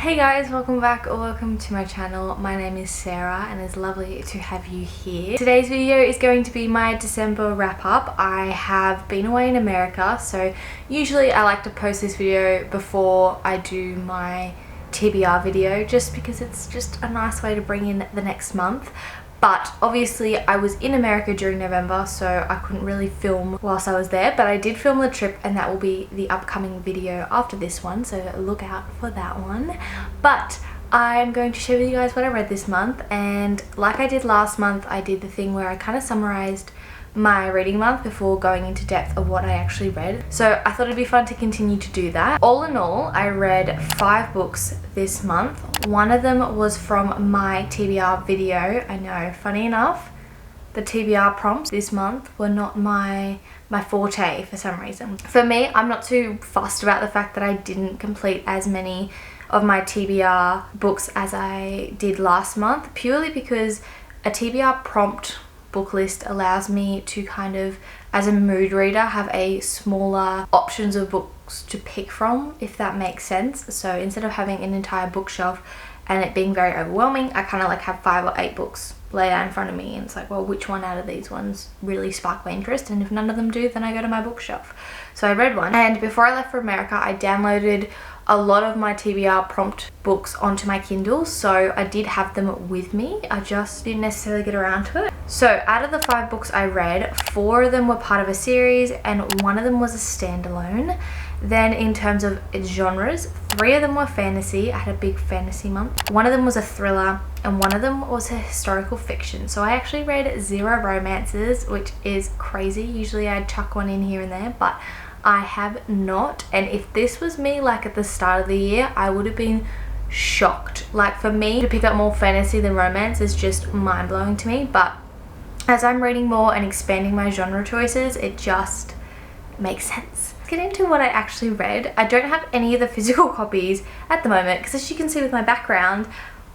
Hey guys, welcome back or welcome to my channel. My name is Sarah and it's lovely to have you here. Today's video is going to be my December wrap up. I have been away in America, so usually I like to post this video before I do my TBR video just because it's just a nice way to bring in the next month. But obviously I was in America during November, so I couldn't really film whilst I was there, but I did film the trip and that will be the upcoming video after this one, so look out for that one. But I'm going to share with you guys what I read this month, and like I did last month, I did the thing where I kind of summarized my reading month before going into depth of what I actually read. So I thought it'd be fun to continue to do that. All in all, I read 5 books this month. One of them was from my TBR video. I know, funny enough, the TBR prompts this month were not my forte for some reason. For me, I'm not too fussed about the fact that I didn't complete as many of my TBR books as I did last month, purely because a TBR prompt book list allows me to kind of, as a mood reader, have a smaller options of books to pick from, if that makes sense. So instead of having an entire bookshelf and it being very overwhelming, I kind of like have 5 or 8 books laid out in front of me, and it's like, well, which one out of these ones really spark my interest, and if none of them do, then I go to my bookshelf. So I read one, and before I left for America, I downloaded a lot of my TBR prompt books onto my Kindle, so I did have them with me. I just didn't necessarily get around to it. So out of the 5 books I read, 4 of them were part of a series and 1 of them was a standalone. Then in terms of genres, 3 of them were fantasy. I had a big fantasy month. 1 of them was a thriller and 1 of them was a historical fiction. So I actually read 0 romances, which is crazy. Usually I'd chuck one in here and there, but I have not. And if this was me like at the start of the year, I would have been shocked. Like, for me to pick up more fantasy than romance is just mind-blowing to me, but as I'm reading more and expanding my genre choices, it just makes sense. Let's get into what I actually read. I don't have any of the physical copies at the moment because, as you can see with my background,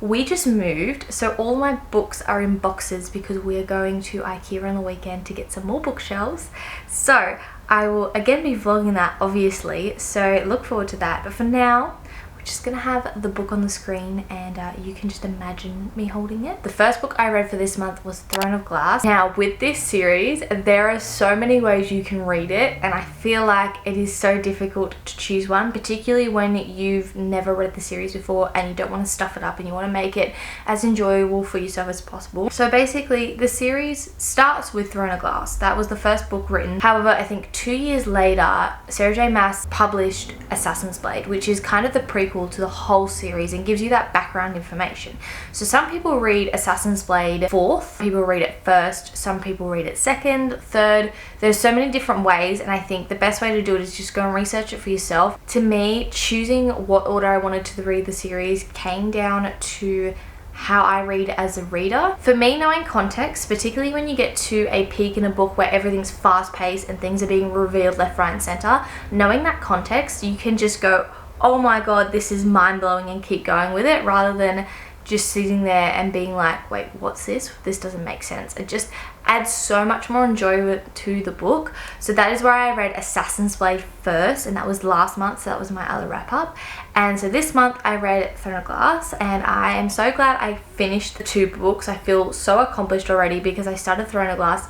we just moved, so all my books are in boxes because we are going to IKEA on the weekend to get some more bookshelves. So I will again be vlogging that, obviously, so look forward to that. But for now, we're just gonna have the book on the screen and you can just imagine me holding it. The first book I read for this month was Throne of Glass. Now with this series, there are so many ways you can read it, and I feel like it is so difficult to choose one, particularly when you've never read the series before and you don't want to stuff it up and you want to make it as enjoyable for yourself as possible. So basically the series starts with Throne of Glass. That was the first book written. However, I think 2 years later, Sarah J Maas published Assassin's Blade, which is kind of the prequel to the whole series and gives you that background information. So some people read Assassin's Blade fourth, people read it first, some people read it second, third. There's so many different ways, and I think the best way to do it is just go and research it for yourself. To me, choosing what order I wanted to read the series came down to how I read as a reader. For me, knowing context, particularly when you get to a peak in a book where everything's fast paced and things are being revealed left, right and center, knowing that context, you can just go, oh my god, this is mind-blowing, and keep going with it, rather than just sitting there and being like, wait, what's this? This doesn't make sense. It just adds so much more enjoyment to the book. So that is where I read Assassin's Blade first, and that was last month, so that was my other wrap up. And so this month I read Throne of Glass, and I am so glad I finished the 2 books. I feel so accomplished already because I started Throne of Glass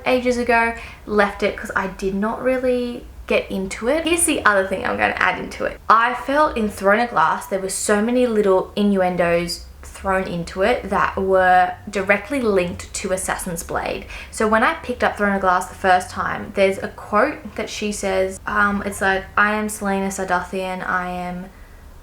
ages ago, left it because I did not really get into it. Here's the other thing I'm going to add into it. I felt in Throne of Glass there were so many little innuendos thrown into it that were directly linked to Assassin's Blade. So when I picked up Throne of Glass the first time, there's a quote that she says, it's like, I am Selena Sardathian, I am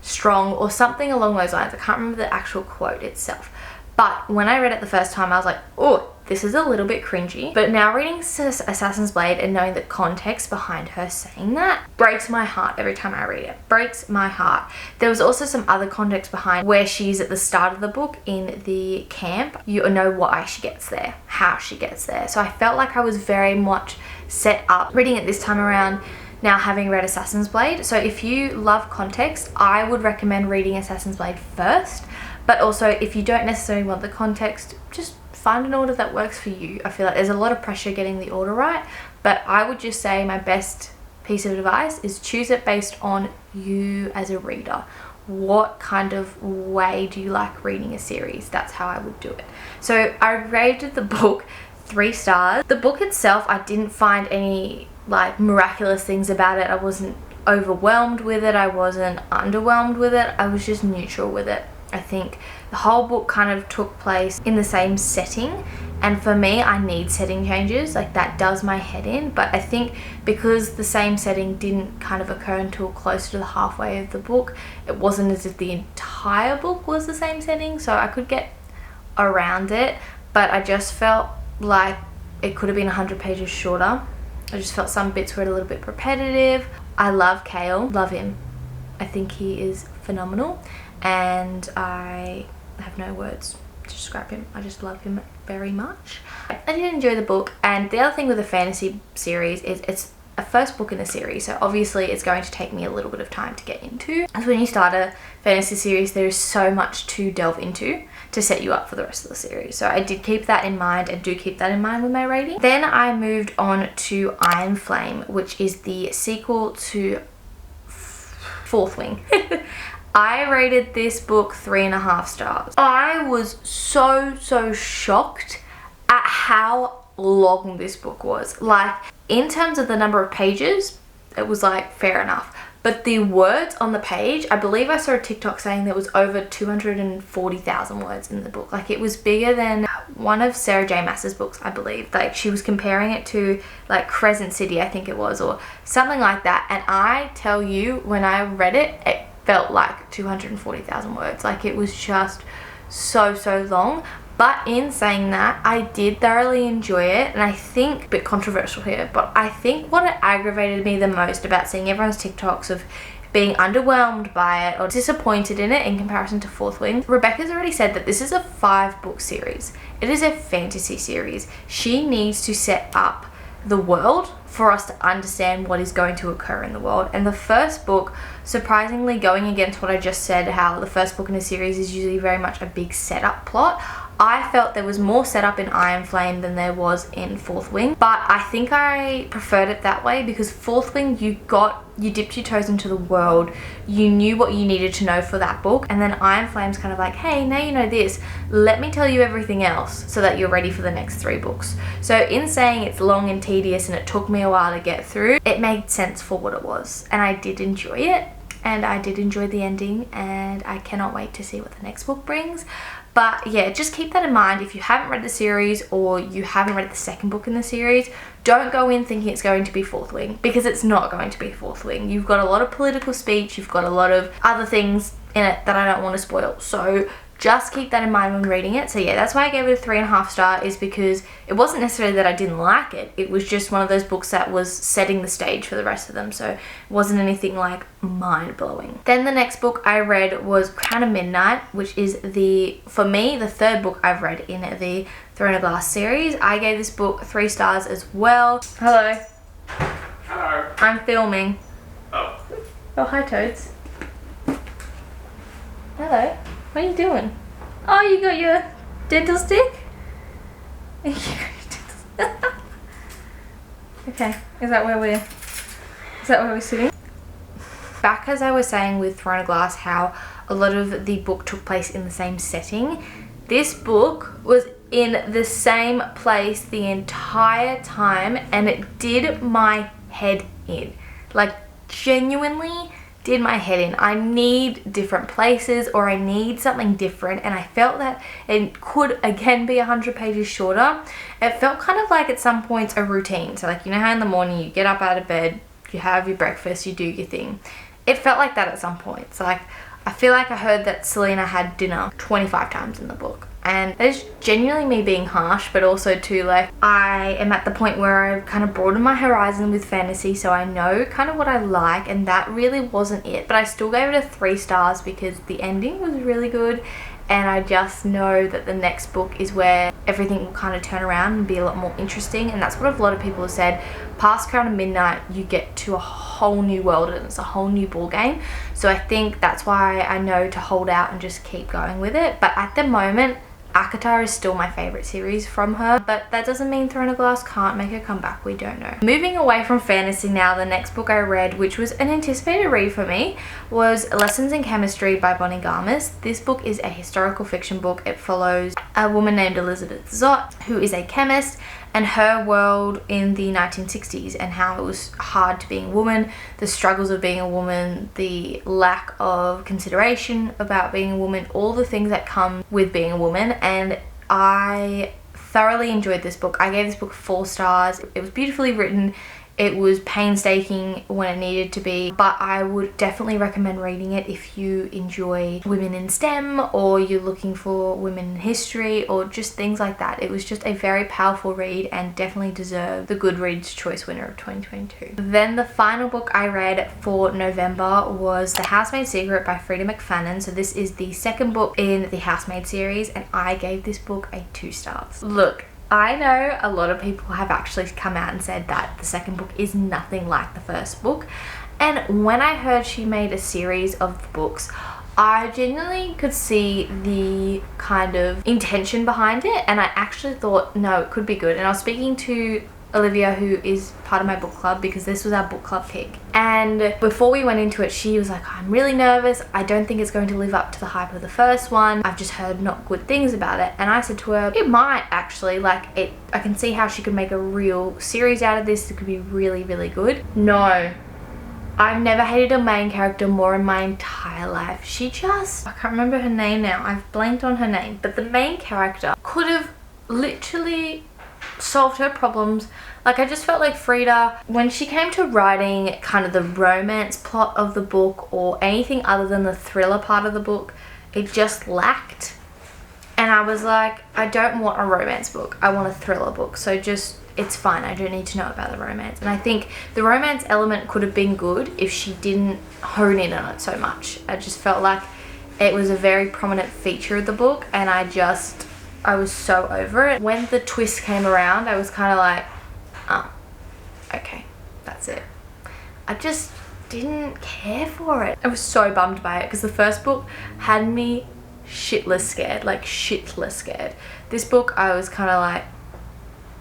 strong, or something along those lines. I can't remember the actual quote itself. But when I read it the first time, I was like, oh, this is a little bit cringy. But now reading Assassin's Blade and knowing the context behind her saying that breaks my heart every time I read it. Breaks my heart. There was also some other context behind where she's at the start of the book in the camp. You know why she gets there, how she gets there. So I felt like I was very much set up reading it this time around, now having read Assassin's Blade. So if you love context, I would recommend reading Assassin's Blade first. But also, if you don't necessarily want the context, just find an order that works for you. I feel like there's a lot of pressure getting the order right, but I would just say my best piece of advice is choose it based on you as a reader. what kind of way do you like reading a series? That's how I would do it. So I rated the book 3 stars. The book itself, I didn't find any like miraculous things about it. I wasn't overwhelmed with it, I wasn't underwhelmed with it, I was just neutral with it. I think the whole book kind of took place in the same setting, and for me, I need setting changes, like that does my head in. But I think because the same setting didn't kind of occur until closer to the halfway of the book, it wasn't as if the entire book was the same setting, so I could get around it. But I just felt like it could have been 100 pages shorter. I just felt some bits were a little bit repetitive. I love Kale, love him. I think he is phenomenal, and I have no words to describe him. I just love him very much. I did enjoy the book, and the other thing with a fantasy series is it's a first book in a series, so obviously it's going to take me a little bit of time to get into. As when you start a fantasy series, there is so much to delve into to set you up for the rest of the series. So I did keep that in mind and do keep that in mind with my rating. Then I moved on to Iron Flame, which is the sequel to Fourth Wing. I rated this book 3.5 stars. I was so shocked at how long this book was. Like, in terms of the number of pages, it was like fair enough. But the words on the page, I believe I saw a TikTok saying there was over 240,000 words in the book. Like, it was bigger than one of Sarah J Maas's books, I believe. Like, she was comparing it to like Crescent City, I think it was, or something like that. And I tell you, when I read it, it felt like 240,000 words. Like, it was just so long. But in saying that, I did thoroughly enjoy it, and I think, a bit controversial here, but I think what aggravated me the most about seeing everyone's TikToks of being underwhelmed by it or disappointed in it in comparison to Fourth Wing, Rebecca's already said that this is a 5-book series. It is a fantasy series. She needs to set up the world for us to understand what is going to occur in the world. And the first book, surprisingly, going against what I just said, how the first book in a series is usually very much a big setup plot, I felt there was more setup in Iron Flame than there was in Fourth Wing. But I think I preferred it that way, because Fourth Wing, you dipped your toes into the world, you knew what you needed to know for that book, and then Iron Flame's kind of like, hey, now you know this, let me tell you everything else so that you're ready for the next 3 books. So in saying it's long and tedious and it took me a while to get through, it made sense for what it was, and I did enjoy it, and I did enjoy the ending, and I cannot wait to see what the next book brings. But yeah, just keep that in mind. If you haven't read the series, or you haven't read the second book in the series, don't go in thinking it's going to be Fourth Wing, because it's not going to be Fourth Wing. You've got a lot of political speech, you've got a lot of other things in it that I don't want to spoil. So just keep that in mind when reading it. So yeah, that's why I gave it a 3.5 star, is because it wasn't necessarily that I didn't like it. It was just one of those books that was setting the stage for the rest of them. So it wasn't anything like mind-blowing. Then the next book I read was Crown of Midnight, which is for me, the 3rd book I've read in the Throne of Glass series. I gave this book 3 stars as well. Hello. Hello. I'm filming. Oh. Oh, hi Toads. Hello. What are you doing? Oh, you got your dental stick? Okay, is that where we're sitting? Back as I was saying with Throne of Glass, how a lot of the book took place in the same setting, this book was in the same place the entire time, and it did my head in. Like, genuinely did my head in. I need different places, or I need something different, and I felt that it could again be 100 pages shorter. It felt kind of like at some points a routine. So like, you know how in the morning you get up out of bed, you have your breakfast, you do your thing. It felt like that at some points. Like, I feel like I heard that Selena had dinner 25 times in the book. And that is genuinely me being harsh, but also too, like, I am at the point where I've kind of broadened my horizon with fantasy, so I know kind of what I like, and that really wasn't it. But I still gave it a 3 stars because the ending was really good, and I just know that the next book is where everything will kind of turn around and be a lot more interesting. And that's what a lot of people have said. Past Crown of Midnight, you get to a whole new world, and it's a whole new ball game. So I think that's why I know to hold out and just keep going with it. But at the moment, Akatar is still my favorite series from her, but that doesn't mean Throne of Glass can't make a comeback. We don't know. Moving away from fantasy now, the next book I read, which was an anticipated read for me, was Lessons in Chemistry by Bonnie Garmus. This book is a historical fiction book. It follows a woman named Elizabeth Zott, who is a chemist, and her world in the 1960s and how it was hard to being a woman, the struggles of being a woman, the lack of consideration about being a woman, all the things that come with being a woman. And I thoroughly enjoyed this book. I gave this book 4 stars. It was beautifully written. It was painstaking when it needed to be, but I would definitely recommend reading it if you enjoy women in STEM, or you're looking for women in history, or just things like that. It was just a very powerful read and definitely deserved the Goodreads Choice winner of 2022. Then the final book I read for November was The Housemade Secret by Frida McFadden. So this is the second book in the Housemade series, and I gave this book a 2 stars. Look, I know a lot of people have actually come out and said that the second book is nothing like the first book, and when I heard she made a series of the books, I genuinely could see the kind of intention behind it, and I actually thought, no, it could be good. And I was speaking to Olivia, who is part of my book club, because this was our book club pick, and before we went into it, she was like, I'm really nervous, I don't think it's going to live up to the hype of the first one, I've just heard not good things about it. And I said to her, it might actually, like, I can see how she could make a real series out of this. It could be really, really good. No, I've never hated a main character more in my entire life. She just, I can't remember her name now, I've blanked on her name, but the main character could have literally solved her problems. Like, I just felt like Frida, when she came to writing kind of the romance plot of the book or anything other than the thriller part of the book, it just lacked. And I was like, I don't want a romance book, I want a thriller book. So just, it's fine, I don't need to know about the romance. And I think the romance element could have been good if she didn't hone in on it so much. I just felt like it was a very prominent feature of the book, and I was so over it. When the twist came around, I was kind of like, oh, okay, that's it. I just didn't care for it. I was so bummed by it, because the first book had me shitless scared, like shitless scared. This book, I was kind of like,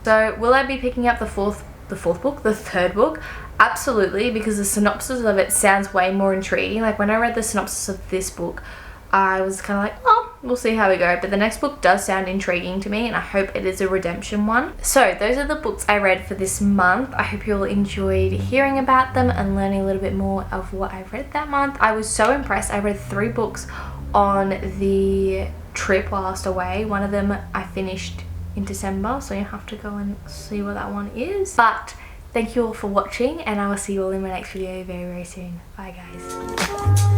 so will I be picking up the third book? Absolutely, because the synopsis of it sounds way more intriguing. Like, when I read the synopsis of this book, I was kind of like, oh, we'll see how we go. But the next book does sound intriguing to me, and I hope it is a redemption one. So those are the books I read for this month. I hope you all enjoyed hearing about them and learning a little bit more of what I read that month. I was so impressed. I read 3 books on the trip whilst away. One of them I finished in December, so you have to go and see what that one is. But thank you all for watching, and I will see you all in my next video very, very soon. Bye guys.